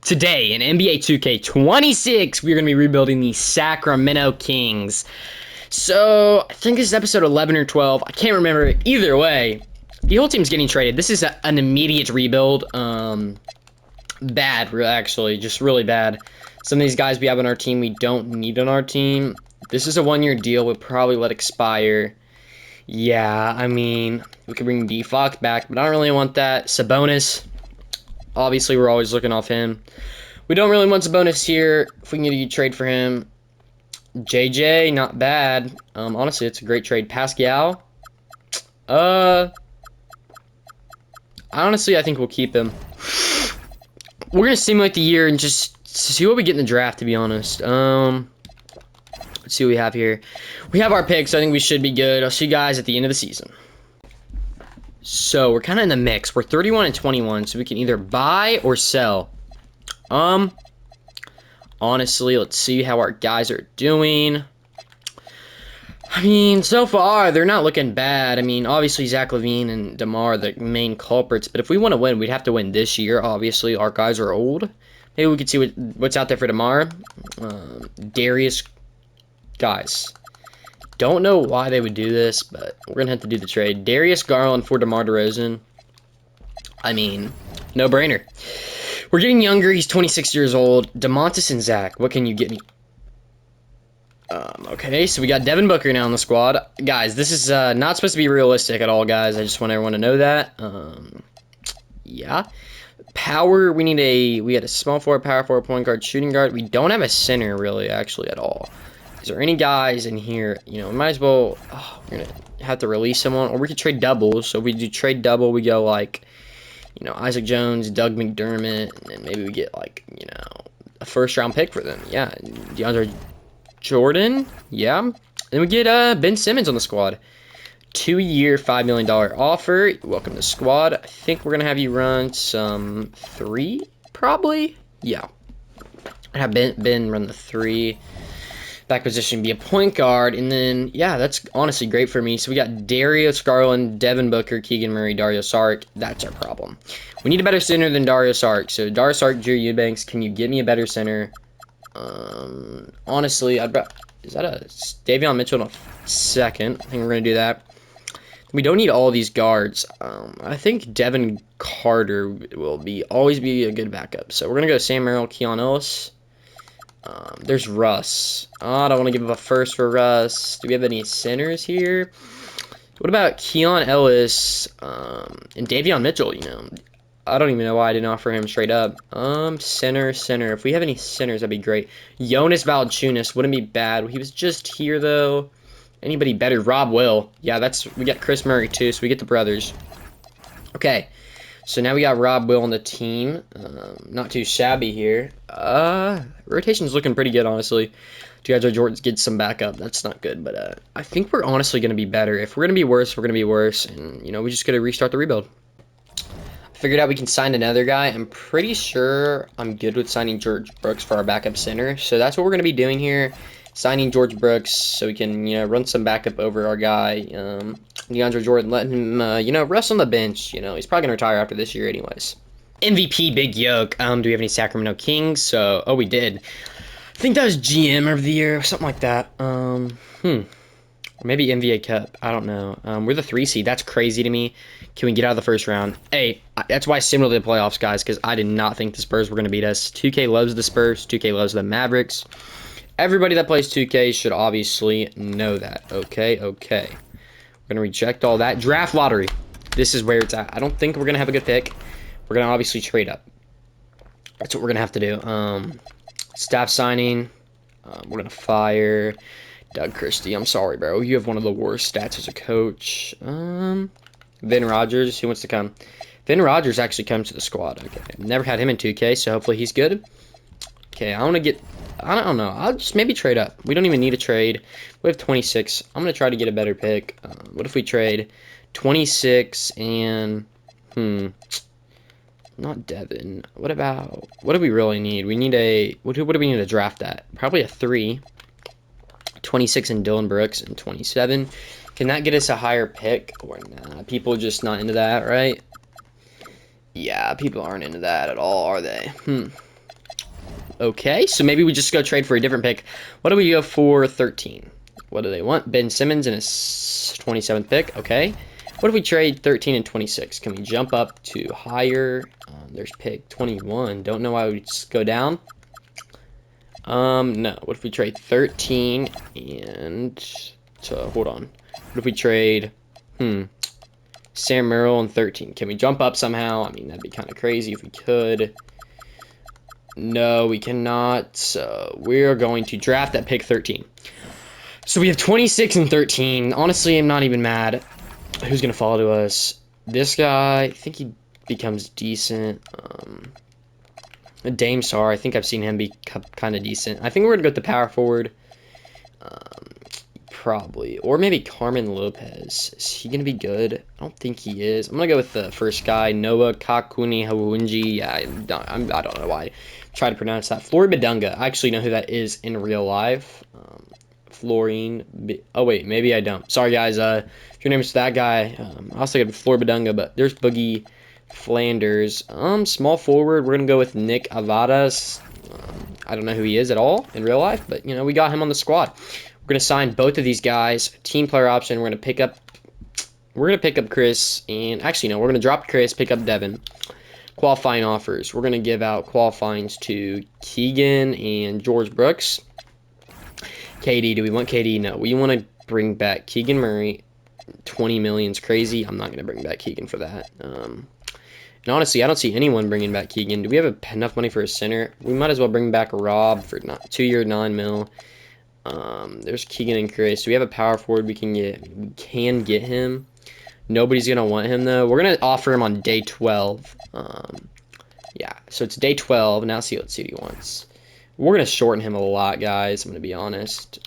Today in NBA 2K26, we're going to be rebuilding the Sacramento Kings. So, I think this is episode 11 or 12. I can't remember. Either way, the whole team's getting traded. This is an immediate rebuild. Bad, actually. Just really bad. Some of these guys we have on our team, we don't need on our team. This is a one-year deal. We'll probably let expire. Yeah, I mean, we could bring D-Fox back, but I don't really want that. Sabonis. Obviously, we're always looking off him. We don't really want Sabonis here. If we can get a trade for him. JJ, not bad. Honestly, it's a great trade. Pascal. Honestly, I think we'll keep him. We're going to simulate the year and just see what we get in the draft, to be honest. Let's see what we have here. We have our picks. So I think we should be good. I'll see you guys at the end of the season. So, we're kind of in the mix. We're 31 and 21, so we can either buy or sell. Honestly, let's see how our guys are doing. I mean, so far, they're not looking bad. I mean, obviously, Zach LaVine and DeMar are the main culprits, but if we want to win, we'd have to win this year. Obviously, our guys are old. Maybe we could see what's out there for DeMar. Darius, guys. Don't know why they would do this, but we're going to have to do the trade. Darius Garland for DeMar DeRozan. I mean, no-brainer. We're getting younger. He's 26 years old. DeMontis and Zach, what can you get me? Okay, so we got Devin Booker now on the squad. Guys, this is not supposed to be realistic at all, guys. I just want everyone to know that. Yeah. Power, we had a small forward, power forward, point guard, shooting guard. We don't have a center, really, actually, at all. Is there any guys in here? You know, we might as well. We're going to have to release someone. Or we could trade doubles. So if we do trade double, we go like, you know, Isaac Jones, Doug McDermott. And then maybe we get like, you know, a first-round pick for them. Yeah. DeAndre Jordan. Yeah. Then we get Ben Simmons on the squad. 2-year, $5 million offer. Welcome to the squad. I think we're going to have you run some 3, probably. Yeah. I have Ben run the 3. Back position be a point guard, and then, yeah, that's honestly great for me. So we got Darius Garland, Devin Booker, Keegan Murray, Dario Saric. That's our problem. We need a better center than Dario Saric. So Dario Saric, Drew Eubanks, can you get me a better center? Honestly, is that a Davion Mitchell in a second? I think we're going to do that. We don't need all these guards. I think Devin Carter will always be a good backup. So we're going to go Sam Merrill, Keon Ellis. There's Russ. I don't want to give up a first for Russ. Do we have any centers here? What about Keon Ellis and Davion Mitchell? You know, I don't even know why I didn't offer him straight up. Center. If we have any centers, that'd be great. Jonas Valanciunas wouldn't be bad. He was just here though. Anybody better? Rob Will. Yeah, we got Chris Murray too, so we get the brothers. Okay. So now we got Rob Will on the team. Not too shabby here. Rotation's looking pretty good, honestly. DeAndre Jordan's get some backup. That's not good, but I think we're honestly going to be better. If we're going to be worse, we're going to be worse. And, you know, we just got to restart the rebuild. I figured out we can sign another guy. I'm pretty sure I'm good with signing George Brooks for our backup center. So that's what we're going to be doing here. Signing George Brooks so we can, you know, run some backup over our guy, DeAndre Jordan, letting him, you know, rest on the bench. You know, he's probably going to retire after this year anyways. MVP Big Yoke. Do we have any Sacramento Kings? So, we did. I think that was GM of the year or something like that. Or maybe NBA Cup. I don't know. We're the 3 seed. That's crazy to me. Can we get out of the first round? Hey, that's why I simulated the playoffs, guys, because I did not think the Spurs were going to beat us. 2K loves the Spurs. 2K loves the Mavericks. Everybody that plays 2K should obviously know that. Okay. We're going to reject all that. Draft lottery. This is where it's at. I don't think we're going to have a good pick. We're going to obviously trade up. That's what we're going to have to do. Staff signing. We're going to fire Doug Christie. I'm sorry, bro. You have one of the worst stats as a coach. Vin Rogers. Who wants to come? Vin Rogers actually comes to the squad. Okay. Never had him in 2K, so hopefully he's good. Okay, I don't know. I'll just maybe trade up. We don't even need a trade. We have 26. I'm going to try to get a better pick. What if we trade 26 and, not Devin. What do we really need? We need what do we need to draft at? Probably a 3. 26 and Dylan Brooks and 27. Can that get us a higher pick? Or nah, people just not into that, right? Yeah, people aren't into that at all, are they? Okay, so maybe we just go trade for a different pick. What do we go for 13? What do they want? Ben Simmons and his 27th pick. Okay. What if we trade 13 and 26? Can we jump up to higher? There's pick 21. Don't know why we just go down. No. What if we trade 13 and... So, hold on. What if we trade... Sam Merrill and 13. Can we jump up somehow? I mean, that'd be kind of crazy if we could. No, we cannot. So, we're going to draft at pick 13. So, we have 26 and 13. Honestly, I'm not even mad. Who's going to follow to us? This guy, I think he becomes decent. Dame Sar, I think I've seen him be kind of decent. I think we're going to go with the power forward. Probably. Or maybe Carmen Lopez. Is he going to be good? I don't think he is. I'm going to go with the first guy, Noah Kakuni Hawunji. Yeah, I don't know why I try to pronounce that. Flory Badunga. I actually know who that is in real life. Oh, wait, maybe I don't. Sorry, guys. If your name is that guy, I was thinking of Flory Badunga, but there's Boogie Flanders. Small forward. We're going to go with Nick Avadas. I don't know who he is at all in real life, but, you know, we got him on the squad. We're going to sign both of these guys. Team player option. We're going to pick up Chris. And actually, no, we're going to drop Chris, pick up Devin. Qualifying offers. We're going to give out qualifyings to Keegan and George Brooks. KD. Do we want KD? No. We want to bring back Keegan Murray. 20 million's crazy. I'm not going to bring back Keegan for that. And honestly, I don't see anyone bringing back Keegan. Do we have enough money for a center? We might as well bring back Rob for 2-year, 9 mil. There's Keegan and Chris. Do we have a power forward we can get? We can get him. Nobody's going to want him, though. We're going to offer him on day 12. Yeah, so it's day 12. Now let's see what he wants. We're going to shorten him a lot, guys. I'm going to be honest.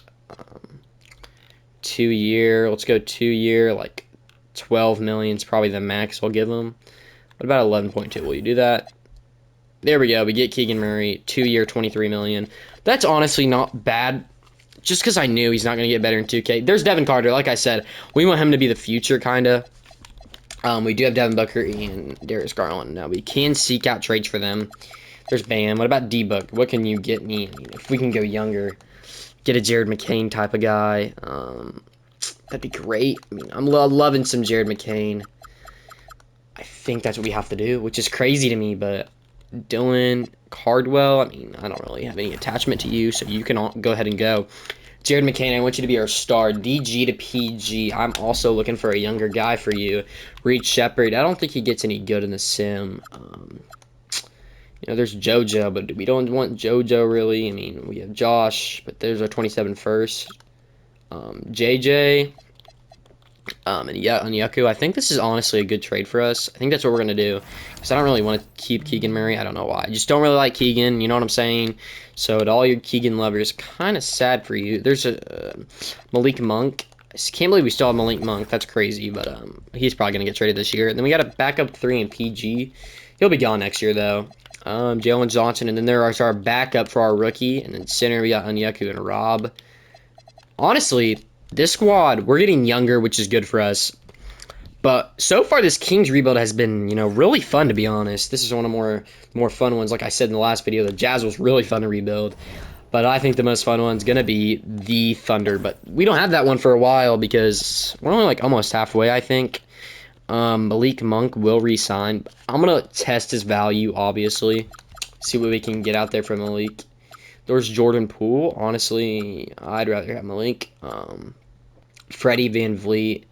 2-year. Let's go 2-year. Like 12 million is probably the max I'll give him. What about 11.2? Will you do that? There we go. We get Keegan Murray. 2-year, 23 million. That's honestly not bad. Just because I knew he's not going to get better in 2K. There's Devin Carter. Like I said, we want him to be the future, kind of. We do have Devin Booker and Darius Garland. Now, we can seek out trades for them. There's Bam. What about D-Book? What can you get me? I mean, if we can go younger, get a Jared McCain type of guy, that'd be great. I mean, I'm loving some Jared McCain. I think that's what we have to do, which is crazy to me, but Dylan Cardwell, I mean, I don't really have any attachment to you, so you can go ahead and go. Jared McCain, I want you to be our star. DG to PG. I'm also looking for a younger guy for you. Reed Shepard, I don't think he gets any good in the sim. You know, there's JoJo, but we don't want JoJo really. I mean, we have Josh, but there's our 27 first. JJ. And Yaku. I think this is honestly a good trade for us. I think that's what we're going to do. Because I don't really want to keep Keegan Murray. I don't know why. I just don't really like Keegan. You know what I'm saying? So to all your Keegan lovers, kind of sad for you. There's a Malik Monk. I can't believe we still have Malik Monk. That's crazy. But he's probably going to get traded this year. And then we got a backup 3 in PG. He'll be gone next year, though. Jalen Johnson. And then there's our backup for our rookie. And then center, we got Onyeku and Rob. Honestly, this squad, we're getting younger, which is good for us. But so far, this Kings rebuild has been, you know, really fun, to be honest. This is one of the more fun ones. Like I said in the last video, the Jazz was really fun to rebuild. But I think the most fun one's going to be the Thunder. But we don't have that one for a while because we're only like almost halfway, I think. Malik Monk will re-sign. I'm going to test his value, obviously. See what we can get out there from Malik. There's Jordan Poole. Honestly, I'd rather have Malik. Freddie Van Vliet,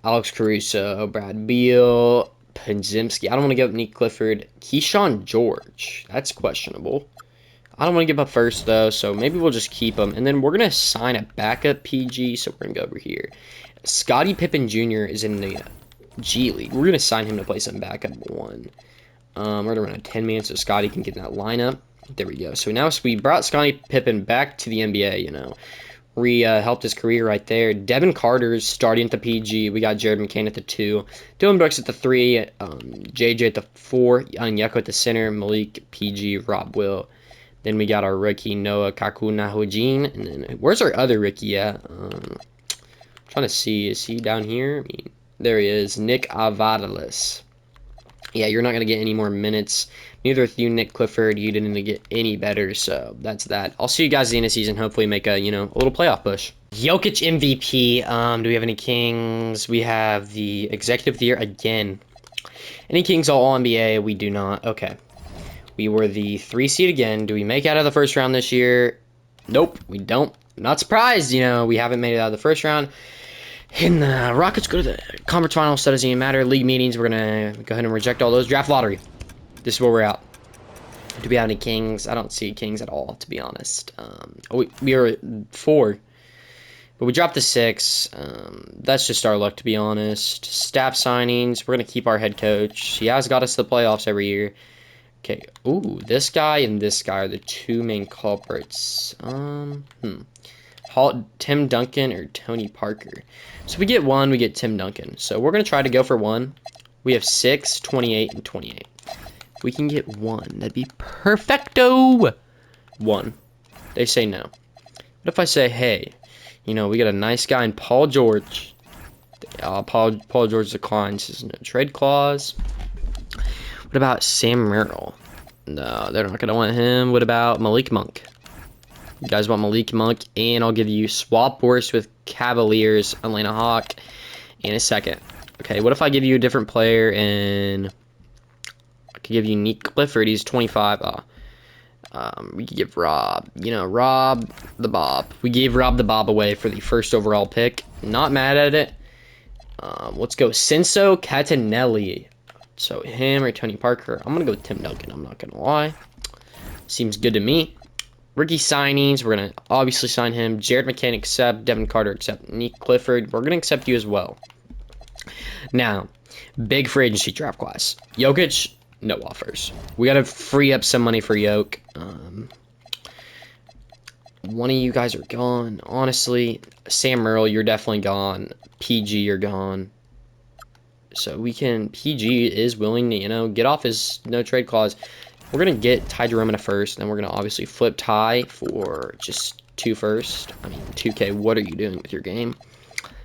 Alex Caruso, Brad Beal, Podziemski. I don't want to give up Nick Clifford. Keyshawn George. That's questionable. I don't want to give up first, though, so maybe we'll just keep him. And then we're going to sign a backup PG, so we're going to go over here. Scottie Pippen Jr. is in the G League. We're going to sign him to play some backup 1. We're going to run a 10-man so Scottie can get in that lineup. There we go. So now we brought Scottie Pippen back to the NBA, you know. We helped his career right there. Devin Carter's starting at the PG. We got Jared McCain at the 2. Dylan Brooks at the 3. JJ at the 4. Onyeku at the center. Malik, PG, Rob Will. Then we got our rookie, Noah Kakunahojin. And then where's our other rookie at? Trying to see. Is he down here? I mean, there he is. Nick Avadalis. Yeah, you're not going to get any more minutes. Neither with you, Nick Clifford. You didn't get any better, so that's that. I'll see you guys at the end of the season. Hopefully make a, a little playoff push. Jokic MVP. Do we have any Kings? We have the Executive of the Year again. Any Kings all NBA? We do not. Okay. We were the 3 seed again. Do we make out of the first round this year? Nope, we don't. Not surprised, we haven't made it out of the first round. And the Rockets go to the conference finals, so it doesn't even matter. League meetings, we're going to go ahead and reject all those. Draft lottery. This is where we're at. Do we have any Kings? I don't see Kings at all, to be honest. We are 4. But we dropped to 6. That's just our luck, to be honest. Staff signings. We're going to keep our head coach. He has got us to the playoffs every year. Okay. Ooh, this guy and this guy are the 2 main culprits. Tim Duncan or Tony Parker. So we get 1, we get Tim Duncan. So we're going to try to go for 1. We have 6, 28, and 28. If we can get 1, that'd be perfecto. 1. They say no. What if I say, hey, we got a nice guy in Paul George. Paul George declines his no trade clause. What about Sam Merrill? No, they're not going to want him. What about Malik Monk? You guys want Malik Monk, and I'll give you Swap Worst with Cavaliers, Atlanta Hawk, in a second. Okay, what if I give you a different player, and I could give you Nick Clifford, he's 25. We could give Rob, Rob the Bob. We gave Rob the Bob away for the first overall pick. Not mad at it. Let's go Cinso Catanelli. So him or Tony Parker. I'm going to go with Tim Duncan, I'm not going to lie. Seems good to me. Rookie signings, we're going to obviously sign him. Jared McCain accept. Devin Carter accept. Nick Clifford, we're going to accept you as well. Now, big free agency draft class. Jokic, no offers. We got to free up some money for Jokic. One of you guys are gone. Honestly, Sam Merrill, you're definitely gone. PG, you're gone. So we can, PG is willing to, get off his no trade clause. We're going to get Ty Jerome in a first, and then we're going to obviously flip Ty for just 2 first. I mean, 2K, what are you doing with your game?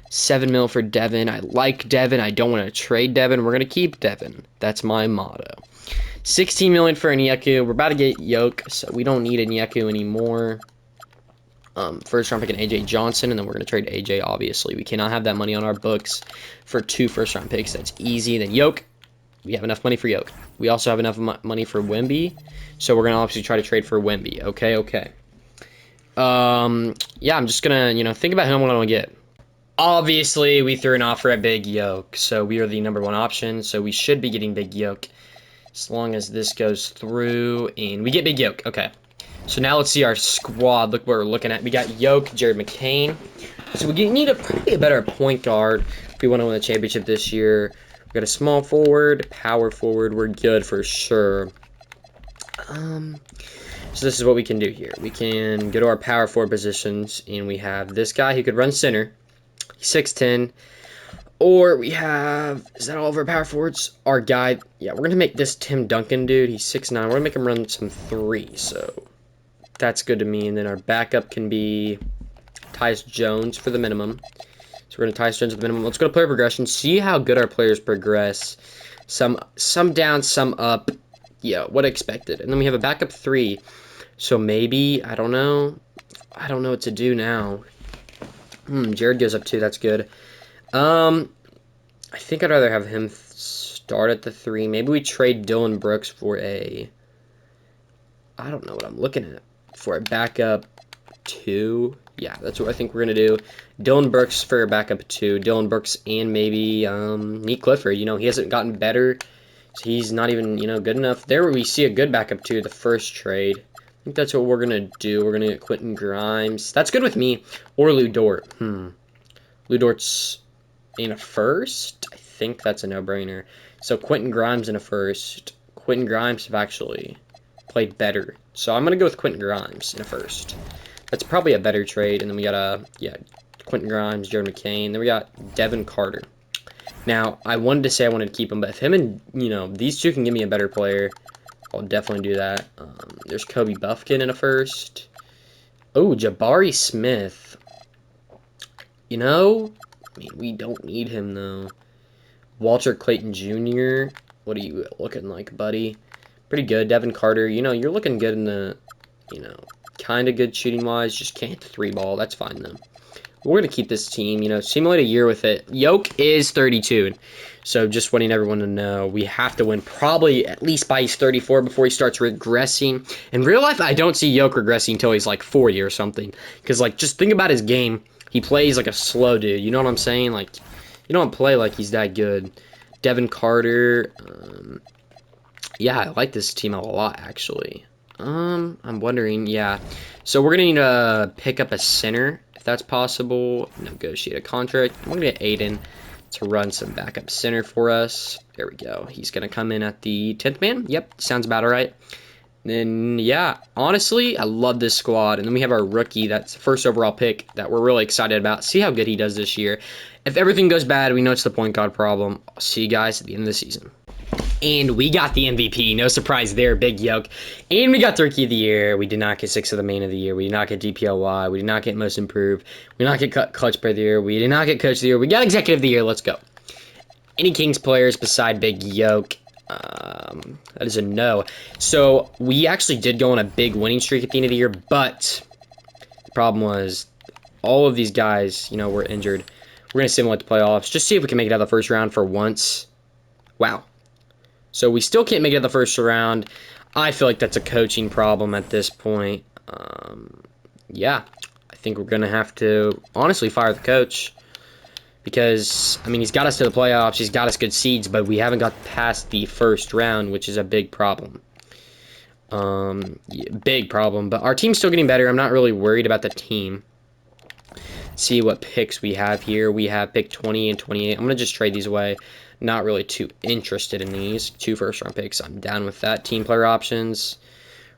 7 mil for Devin. I like Devin. I don't want to trade Devin. We're going to keep Devin. That's my motto. 16 million for Onyeka. We're about to get Yoke, so we don't need Onyeka anymore. First round pick in AJ Johnson, and then we're going to trade AJ, obviously. We cannot have that money on our books for 2 first round picks. That's easy. Then Yoke. We have enough money for Yoke. We also have enough money for Wemby, so we're going to obviously try to trade for Wemby. Okay. Yeah, I'm just going to, think about who I'm going to get. Obviously, we threw an offer at Big Yoke, so we are the number 1 option, so we should be getting Big Yoke as long as this goes through, and we get Big Yoke. Okay, so now let's see our squad. Look what we're looking at. We got Yoke, Jared McCain, so we need probably a better point guard if we want to win the championship this year. We got a small forward, power forward. We're good for sure. So this is what we can do here. We can go to our power forward positions, and we have this guy who could run center. He's 6'10". Or we have, is that all of our power forwards? Our guy, yeah, we're going to make this Tim Duncan dude. He's 6'9". We're going to make him run some 3, so that's good to me. And then our backup can be Tyus Jones for the minimum. So we're going to Tyus Jones at the minimum. Let's go to player progression. See how good our players progress. Some down, some up. Yeah, what expected. And then we have a backup 3. So maybe, I don't know. I don't know what to do now. Jared goes up 2. That's good. I think I'd rather have him start at the 3. Maybe we trade Dylan Brooks for I don't know what I'm looking at. For a backup 2. Yeah, that's what I think we're going to do. Dylan Brooks for a backup 2. Dylan Brooks and maybe Nick Clifford. He hasn't gotten better. So he's not even, good enough. There we see a good backup 2, the first trade. I think that's what we're going to do. We're going to get Quentin Grimes. That's good with me. Or Lou Dort. Lou Dort's in a first? I think that's a no-brainer. So Quentin Grimes in a first. Quentin Grimes have actually played better. So I'm going to go with Quentin Grimes in a first. That's probably a better trade. And then we got Quentin Grimes, Jared McCain. Then we got Devin Carter. Now, I wanted to say I wanted to keep him, but if him and, these 2 can give me a better player, I'll definitely do that. There's Kobe Buffkin in a first. Oh, Jabari Smith. I mean, we don't need him, though. Walter Clayton Jr. What are you looking like, buddy? Pretty good. Devin Carter, you know, you're looking good in the, you know, kind of good shooting-wise. Just can't hit the 3-ball. That's fine, though. We're going to keep this team, you know, simulate a year with it. Yoke is 32. So just wanting everyone to know, we have to win probably at least by he's 34 before he starts regressing. In real life, I don't see Yoke regressing until he's like 40 or something. Because, like, just think about his game. He plays like a slow dude. You know what I'm saying? Like, you don't play like he's that good. Devin Carter. Yeah, I like this team a lot, actually. I'm wondering, yeah. So we're going to need to pick up a center, if that's possible. Negotiate a contract. I'm going to get Aiden to run some backup center for us. There we go. He's going to come in at the 10th man. Yep, sounds about all right. Then, yeah, honestly, I love this squad. And then we have our rookie, that's the first overall pick that we're really excited about. See how good he does this year. If everything goes bad, we know it's the point guard problem. I'll see you guys at the end of the season. And we got the MVP. No surprise there, Big Yoke. And we got the Rookie of the Year. We did not get 6 of the Main of the Year. We did not get DPLY. We did not get Most Improved. We did not get Clutch Player of the Year. We did not get Coach of the Year. We got Executive of the Year. Let's go. Any Kings players beside Big Yoke? That is a no. So we actually did go on a big winning streak at the end of the year, but the problem was all of these guys, you know, were injured. We're going to simulate the playoffs. Just see if we can make it out of the first round for once. Wow. So we still can't make it out of the first round. I feel like that's a coaching problem at this point. Yeah, I think we're going to have to honestly fire the coach. Because, I mean, he's got us to the playoffs. He's got us good seeds, but we haven't got past the first round, which is a big problem. Yeah, big problem. But our team's still getting better. I'm not really worried about the team. See what picks we have here. We have pick 20 and 28. I'm going to just trade these away. Not really too interested in these. 2 first-round picks. I'm down with that. Team player options.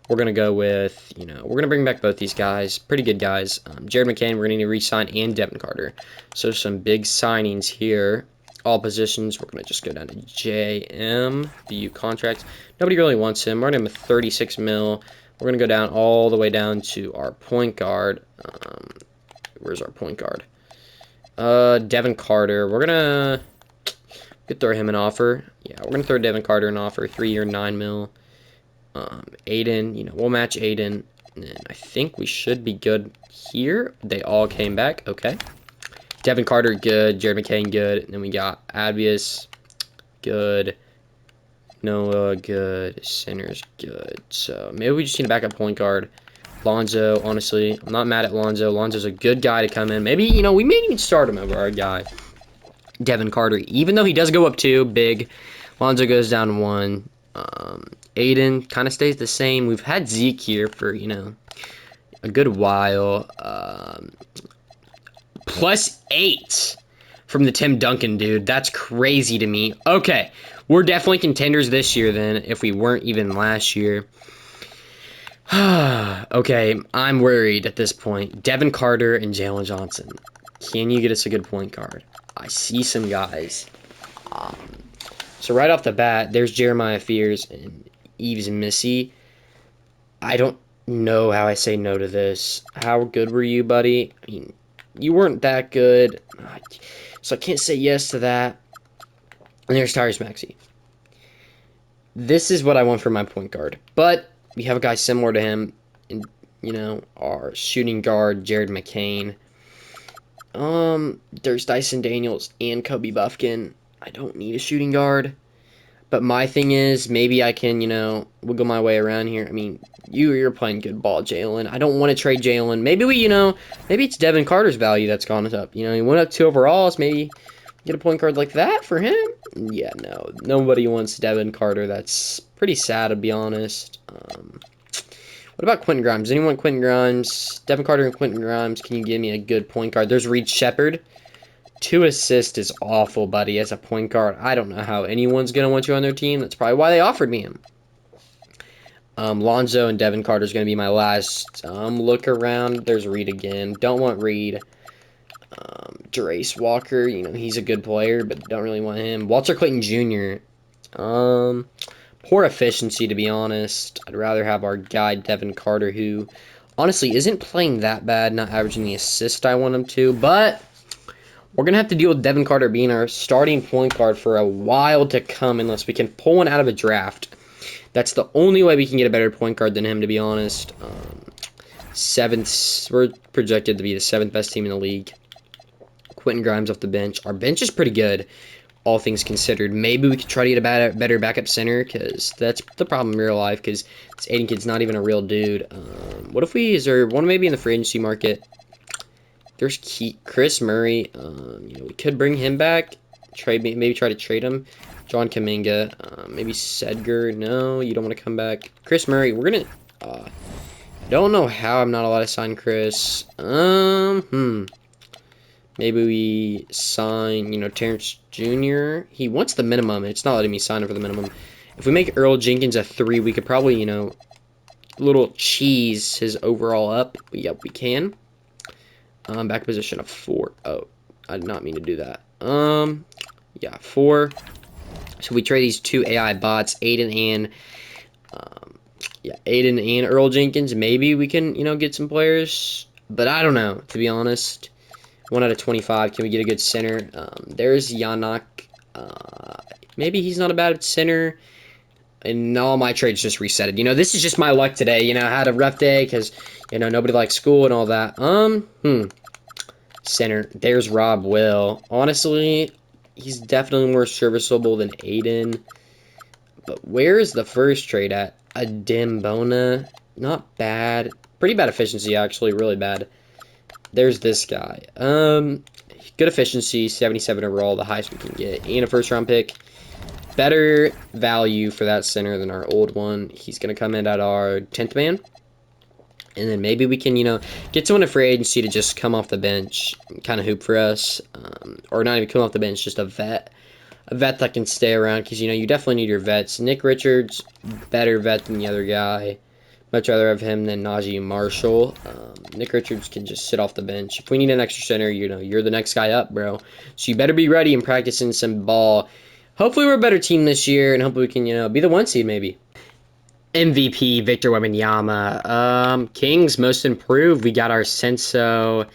We're going to go with, you know, we're going to bring back both these guys. Pretty good guys. Jared McCain, we're going to need to re-sign, and Devin Carter. So some big signings here. All positions, we're going to just go down to JM, BU contract. Nobody really wants him. We're going to give him 36 mil. We're going to go down all the way down to our point guard. Where's our point guard? Devin Carter. We're going to throw him an offer. Yeah, we're going to throw Devin Carter an offer. 3-year, 9 mil. Aiden, you know, we'll match Aiden, and I think we should be good here. They all came back. Okay. Devin Carter, good. Jared McCain, good. And then we got Advius, good. Noah, good. Sinners, good. So maybe we just need a backup point guard. Lonzo, honestly, I'm not mad at Lonzo. Lonzo's a good guy to come in. Maybe, you know, we may even start him over our guy, Devin Carter. Even though he does go up 2, big. Lonzo goes down 1. Aiden kind of stays the same. We've had Zeke here for, you know, a good while. +8 from the Tim Duncan dude. That's crazy to me. Okay, we're definitely contenders this year then, if we weren't even last year. Okay, I'm worried at this point. Devin Carter and Jalen Johnson. Can you get us a good point guard? I see some guys. So right off the bat, there's Jeremiah Fears and Eves Missy. I don't know how I say no to this. How good were you, buddy? I mean, you weren't that good. So I can't say yes to that. And there's Tyrese Maxey. This is what I want for my point guard. But we have a guy similar to him. In, you know, our shooting guard, Jared McCain. There's Dyson Daniels and Kobe Buffkin. I don't need a shooting guard. But my thing is, maybe I can, you know, wiggle my way around here. I mean, you're playing good ball, Jalen. I don't want to trade Jalen. Maybe we, you know, maybe it's Devin Carter's value that's gone up. You know, he went up 2 overalls. Maybe get a point guard like that for him. Yeah, no. Nobody wants Devin Carter. That's pretty sad, to be honest. What about Quentin Grimes? Anyone want Quentin Grimes? Devin Carter and Quentin Grimes, can you give me a good point guard? There's Reed Shepard. 2 assists is awful, buddy, as a point guard. I don't know how anyone's going to want you on their team. That's probably why they offered me him. Lonzo and Devin Carter is going to be my last look around. There's Reed again. Don't want Reed. Jerace Walker, you know, he's a good player, but don't really want him. Walter Clayton Jr. Poor efficiency, to be honest. I'd rather have our guy, Devin Carter, who honestly isn't playing that bad, not averaging the assist I want him to, but We're going to have to deal with Devin Carter being our starting point guard for a while to come unless we can pull one out of a draft. That's the only way we can get a better point guard than him, to be honest. Seventh, we're projected to be the 7th best team in the league. Quentin Grimes off the bench. Our bench is pretty good, all things considered. Maybe we could try to get a better backup center, because that's the problem in real life, because this Aiden kid's not even a real dude. What if is there one maybe in the free agency market? There's Chris Murray. We could bring him back. Maybe try to trade him. John Kaminga. Maybe Sedger. No, you don't want to come back. Chris Murray. We're gonna. Don't know how I'm not allowed to sign Chris. Maybe we sign, Terrence Jr. He wants the minimum. It's not letting me sign him for the minimum. If we make Earl Jenkins a 3, we could probably, little cheese his overall up. Yep, we can. Back position of 4. Oh, I did not mean to do that. Yeah, 4. So we trade these 2 AI bots, Aiden and Earl Jenkins. Maybe we can, get some players. But I don't know, to be honest. 1 out of 25. Can we get a good center? There's Yanak. Maybe he's not a bad center. And all my trades just reset it. This is just my luck today. I had a rough day because, nobody likes school and all that. Center. There's Rob Will. Honestly, he's definitely more serviceable than Aiden. But where is the first trade at? A Dembona. Not bad. Pretty bad efficiency, actually. Really bad. There's this guy. Good efficiency. 77 overall. The highest we can get. And a first-round pick. Better value for that center than our old one. He's going to come in at our 10th man. And then maybe we can, get someone in free agency to just come off the bench, kind of hoop for us. Or not even come off the bench, just a vet. A vet that can stay around because, you definitely need your vets. Nick Richards, better vet than the other guy. Much rather have him than Najee Marshall. Nick Richards can just sit off the bench. If we need an extra center, you're the next guy up, bro. So you better be ready and practicing some ball. Hopefully we're a better team this year, and hopefully we can, be the 1 seed maybe. MVP, Victor Wembanyama. Kings, most improved. We got our Senso.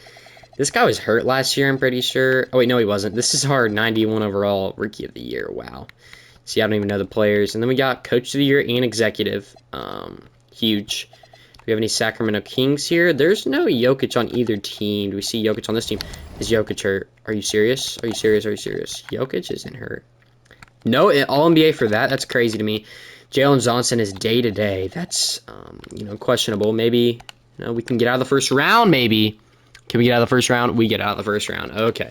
This guy was hurt last year, I'm pretty sure. Oh, wait, no, he wasn't. This is our 91 overall Rookie of the Year. Wow. See, I don't even know the players. And then we got Coach of the Year and Executive. Huge. Do we have any Sacramento Kings here? There's no Jokic on either team. Do we see Jokic on this team? Is Jokic hurt? Are you serious? Are you serious? Are you serious? Jokic isn't hurt. No, all NBA for that. That's crazy to me. Jalen Johnson is day-to-day. That's, questionable. Maybe, we can get out of the first round, maybe. Can we get out of the first round? We get out of the first round. Okay.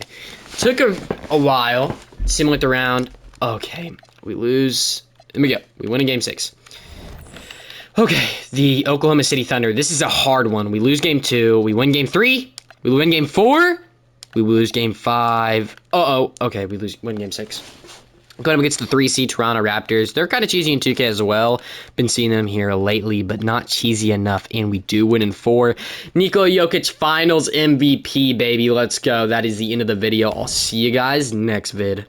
Took a while. Simulate the round. Okay. We lose. There we go. We win in Game 6. Okay. The Oklahoma City Thunder. This is a hard one. We lose Game 2. We win Game 3. We win Game 4. We lose Game 5. Uh-oh. Okay. Win Game 6. Going up against the 3 seed Toronto Raptors. They're kind of cheesy in 2K as well. Been seeing them here lately, but not cheesy enough. And we do win in 4. Nikola Jokic Finals MVP, baby. Let's go. That is the end of the video. I'll see you guys next vid.